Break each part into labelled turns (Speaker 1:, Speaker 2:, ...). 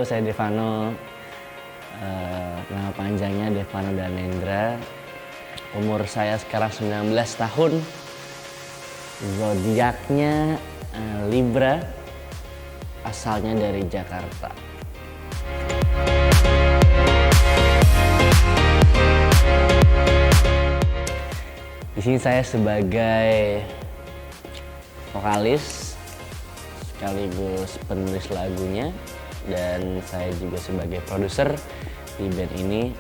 Speaker 1: saya Devano. Nama panjangnya Devano Danendra. Umur saya sekarang 19 tahun. Zodiaknya Libra. Asalnya dari Jakarta. Di sini saya sebagai vokalis sekaligus penulis lagunya, dan saya juga sebagai produser di band ini,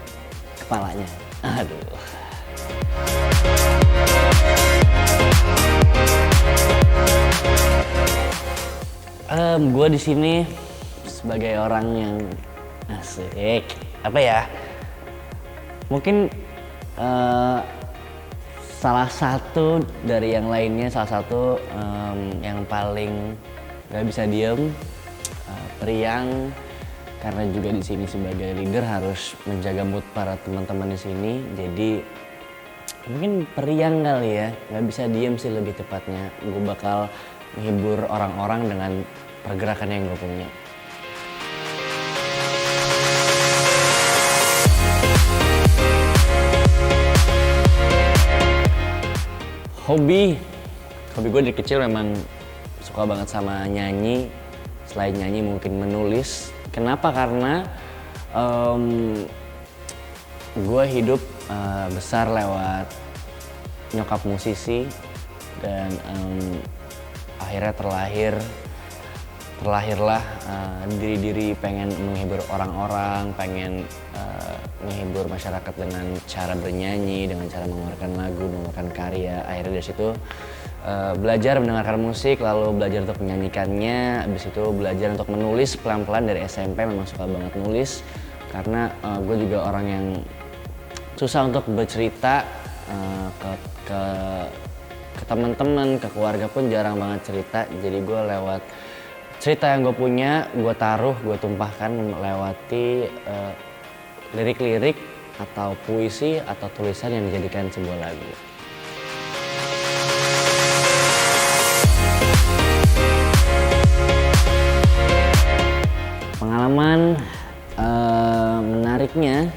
Speaker 1: kepalanya. Aduh. Gue di sini sebagai orang yang asik, apa ya? Mungkin salah satu dari yang lainnya, yang paling gak bisa diem, periang, karena juga di sini sebagai leader harus menjaga mood para teman-teman di sini. Jadi mungkin periang kali ya, gak bisa diem sih lebih tepatnya. Gue bakal menghibur orang-orang dengan pergerakan yang gue punya. Hobi gue dari kecil memang suka banget sama nyanyi. Selain nyanyi mungkin menulis. Kenapa? Karena gue hidup besar lewat nyokap musisi, dan akhirnya terlahirlah diri pengen menghibur orang-orang, pengen menghibur masyarakat dengan cara bernyanyi, dengan cara mengeluarkan lagu, mengeluarkan karya. Akhirnya dari situ belajar mendengarkan musik, lalu belajar untuk menyanyikannya. Habis itu belajar untuk menulis pelan-pelan dari SMP. Memang suka banget nulis karena gue juga orang yang susah untuk bercerita ke teman-teman, ke keluarga pun jarang banget cerita. Jadi gue lewat cerita yang gue punya, gue taruh, gue tumpahkan melewati lirik-lirik atau puisi atau tulisan yang dijadikan sebuah lagu. Pengalaman menariknya,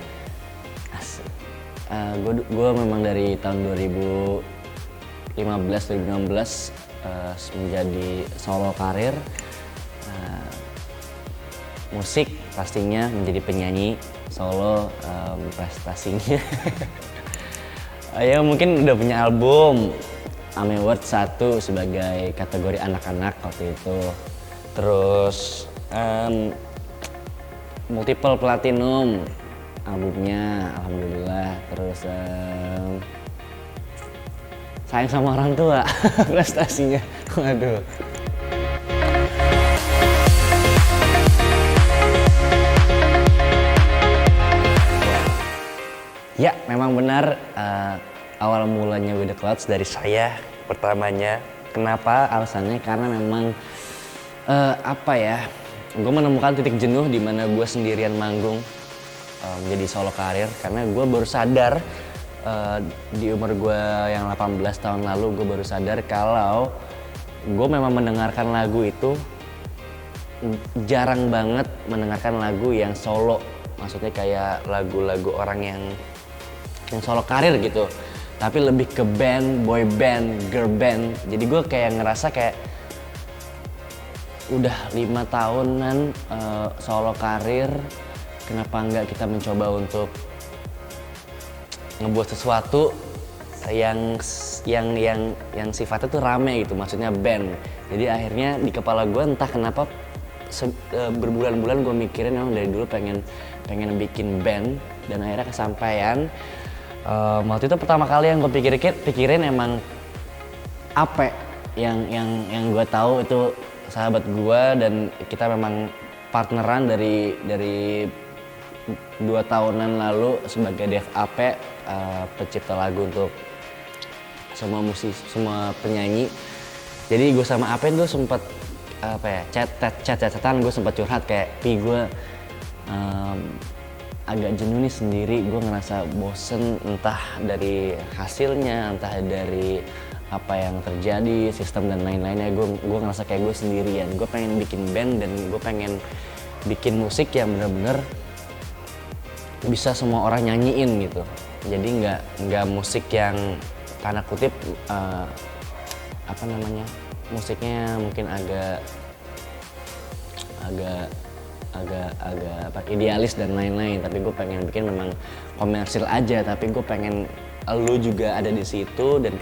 Speaker 1: gue memang dari tahun 2015-2016 menjadi solo karir. Musik pastinya, menjadi penyanyi solo, prestasinya ya mungkin udah punya album AMI Award 1 sebagai kategori anak-anak waktu itu. Terus multiple platinum albumnya, alhamdulillah. Terus sayang sama orang tua prestasinya, waduh. Ya, memang benar, awal mulanya With The Clouds dari saya pertamanya. Kenapa? Alasannya karena memang gue menemukan titik jenuh di mana gue sendirian manggung menjadi solo karir. Karena gue baru sadar di umur gue yang 18 tahun lalu, gue baru sadar kalau gue memang mendengarkan lagu itu jarang banget mendengarkan lagu yang solo. Maksudnya kayak lagu-lagu orang yang solo karir gitu, tapi lebih ke band, boy band, girl band. Jadi gue kayak ngerasa kayak udah 5 tahunan solo karir, kenapa enggak kita mencoba untuk ngebuat sesuatu yang sifatnya tuh rame gitu, maksudnya band. Jadi akhirnya di kepala gue entah kenapa berbulan-bulan gue mikirin, memang dari dulu pengen bikin band, dan akhirnya kesampaian. Waktu itu pertama kali yang gue pikirin emang Ape, yang gue tahu itu sahabat gue, dan kita memang partneran dari 2 tahunan lalu sebagai Dev Ape, pencipta lagu untuk semua penyanyi. Jadi gue sama Ape tuh sempet chat-chatan, gue sempat curhat kayak, gue agak jenuh nih sendiri, gue ngerasa bosen entah dari hasilnya, entah dari apa yang terjadi, sistem dan lain-lainnya. Gue ngerasa kayak gue sendirian. Gue pengen bikin band, dan gue pengen bikin musik yang bener-bener bisa semua orang nyanyiin gitu. Jadi nggak musik yang tanda kutip musiknya mungkin agak idealis dan lain-lain, tapi gue pengen bikin memang komersil aja, tapi gue pengen lu juga ada di situ, dan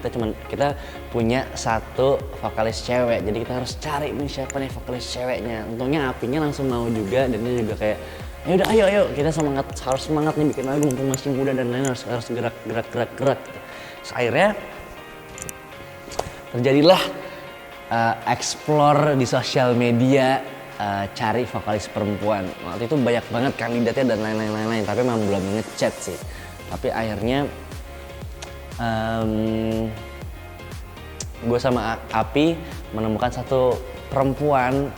Speaker 1: kita punya satu vokalis cewek, jadi kita harus cari nih siapa nih vokalis ceweknya. Untungnya Apinya langsung mau juga, dan dia juga kayak ya udah ayo kita harus semangat nih bikin lagu, mumpung masih muda dan lain, harus gerak. Akhirnya terjadilah explore di sosial media, cari vokalis perempuan. Waktu itu banyak banget kandidatnya dan lain-lain, tapi memang belum ngechat sih. Tapi akhirnya gue sama Api menemukan satu perempuan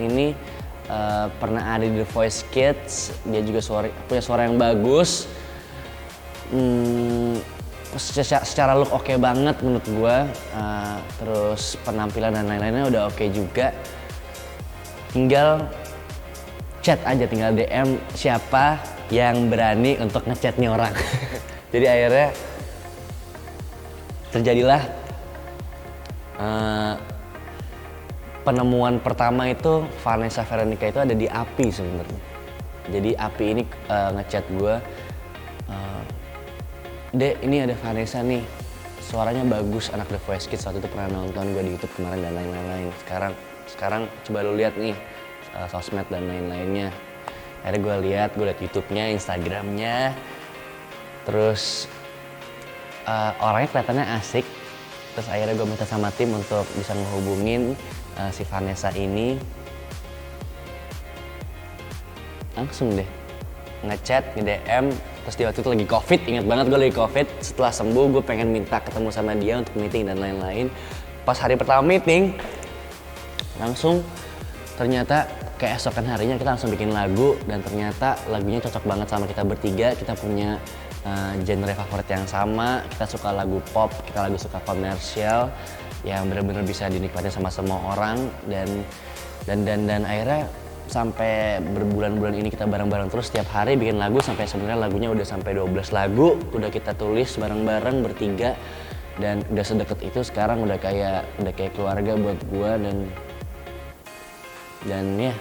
Speaker 1: ini pernah ada di The Voice Kids. Dia juga punya suara yang bagus, secara look oke banget menurut gue, terus penampilan dan lain-lainnya udah oke juga. Tinggal chat aja, tinggal DM siapa yang berani untuk ngechat nih orang. Jadi akhirnya terjadilah penemuan pertama itu. Vanessa Veronica itu ada di Api sebenarnya. Jadi Api ini ngechat gue, Dek, ini ada Vanessa nih, suaranya bagus, anak The Voice Kids, waktu itu pernah nonton gue di YouTube kemarin dan lain-lain. Sekarang coba lu lihat nih sosmed dan lain-lainnya. Akhirnya gue lihat YouTube-nya, Instagramnya, terus orangnya kelihatannya asik. Terus akhirnya gue minta sama tim untuk bisa ngehubungin si Vanessa ini. Langsung deh ngechat, nge-DM. Terus dia waktu itu lagi COVID, ingat banget gue lagi COVID. Setelah sembuh gue pengen minta ketemu sama dia untuk meeting dan lain-lain. Pas hari pertama meeting, langsung ternyata keesokan harinya kita langsung bikin lagu. Dan ternyata lagunya cocok banget sama kita bertiga. Kita punya genre favorit yang sama, kita suka lagu pop, kita suka komersial yang benar-benar bisa dinikmati sama semua orang. Dan akhirnya sampai berbulan-bulan ini kita bareng-bareng terus setiap hari bikin lagu, sampai sebenarnya lagunya udah sampai 12 lagu udah kita tulis bareng-bareng bertiga, dan udah sedekat itu sekarang, udah kayak keluarga buat gua. Dan ya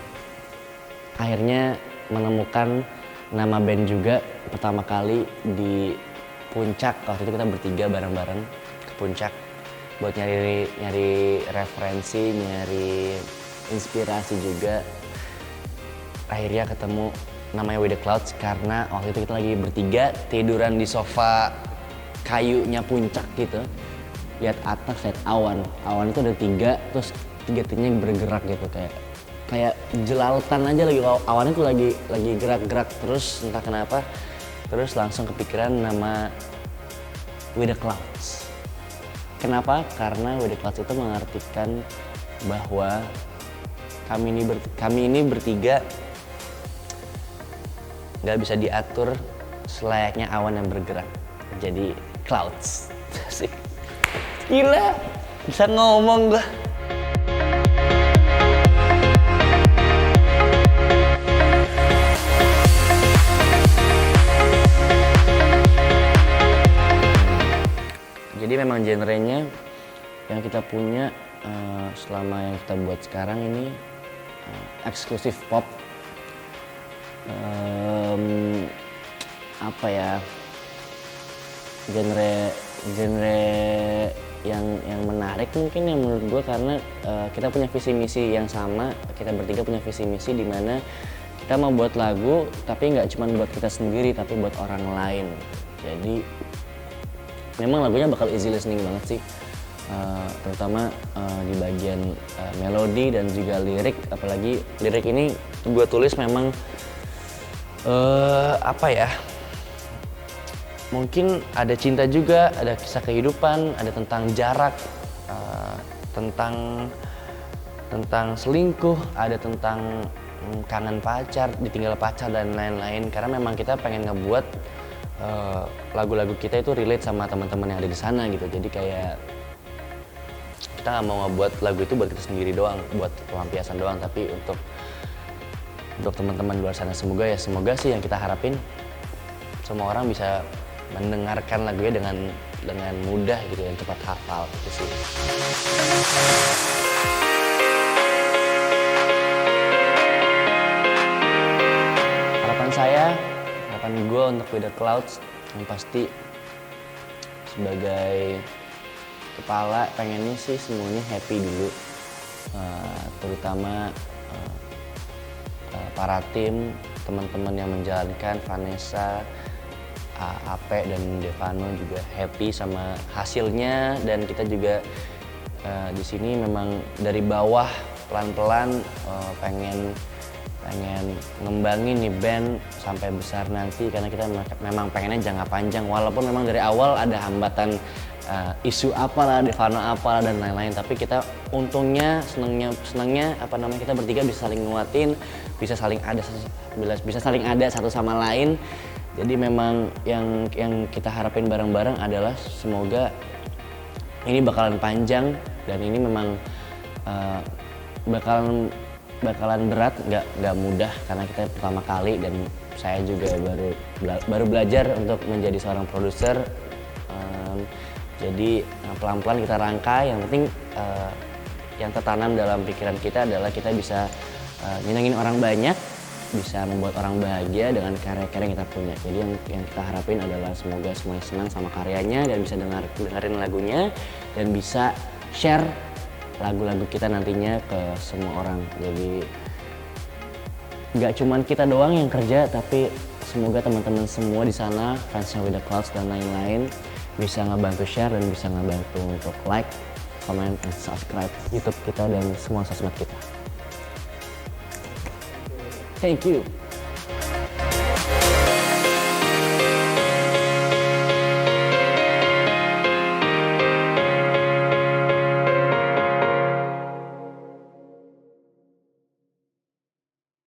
Speaker 1: akhirnya menemukan nama band juga pertama kali di Puncak. Waktu itu kita bertiga bareng-bareng ke Puncak buat nyari referensi, nyari inspirasi juga. Akhirnya ketemu namanya With The Clouds karena waktu itu kita lagi bertiga tiduran di sofa kayunya Puncak gitu, lihat atas, lihat awan itu ada 3, terus 3-tiganya bergerak gitu, kayak jelalatan aja, lagi awannya tuh lagi gerak-gerak terus entah kenapa. Terus langsung kepikiran nama With The Clouds. Kenapa? Karena With The Clouds itu mengartikan bahwa kami ini bertiga nggak bisa diatur selayaknya awan yang bergerak. Jadi clouds. Gila, bisa ngomong gua. Jadi memang genrenya yang kita punya selama yang kita buat sekarang ini eksklusif pop. Genre yang menarik mungkin yang menurut gue, karena kita punya visi misi yang sama. Kita bertiga punya visi misi di mana kita mau buat lagu tapi nggak cuma buat kita sendiri tapi buat orang lain. Jadi memang lagunya bakal easy listening banget sih, terutama di bagian melodi dan juga lirik. Apalagi lirik ini gue tulis memang mungkin ada cinta juga, ada kisah kehidupan, ada tentang jarak, tentang selingkuh, ada tentang kangen pacar, ditinggal pacar dan lain-lain. Karena memang kita pengen ngebuat lagu-lagu kita itu relate sama teman-teman yang ada di sana gitu. Jadi kayak kita nggak mau ngebuat lagu itu buat kita sendiri doang, buat pelampiasan doang, tapi untuk untuk teman-teman luar sana. Semoga sih yang kita harapin semua orang bisa mendengarkan lagunya dengan mudah gitu, yang cepat hafal gitu sih. Harapan gue untuk With The Clouds yang pasti sebagai kepala pengennya sih semuanya happy dulu, terutama para tim, teman-teman yang menjalankan, Vanessa, Ape dan Devano juga happy sama hasilnya, dan kita juga di sini memang dari bawah pelan-pelan pengen ngembangin nih band sampai besar nanti, karena kita memang pengennya jangka panjang, walaupun memang dari awal ada hambatan isu apalah, Devano apalah dan lain-lain, tapi kita untungnya senangnya kita bertiga bisa saling nguatin, bisa saling ada satu sama lain. Jadi memang yang kita harapin bareng-bareng adalah semoga ini bakalan panjang, dan ini memang bakalan berat, nggak mudah karena kita pertama kali, dan saya juga baru belajar untuk menjadi seorang produser. Jadi pelan-pelan kita rangkai, yang penting yang tertanam dalam pikiran kita adalah kita bisa nyenengin orang banyak, bisa membuat orang bahagia dengan karya-karya yang kita punya. Jadi yang kita harapin adalah semoga semuanya senang sama karyanya dan bisa dengerin lagunya dan bisa share lagu-lagu kita nantinya ke semua orang. Jadi nggak cuman kita doang yang kerja, tapi semoga teman-teman semua di sana, fansnya With The Clouds dan lain-lain, bisa ngebantu share dan bisa ngebantu untuk like, comment, and subscribe YouTube kita dan semua sosmed kita. Thank you.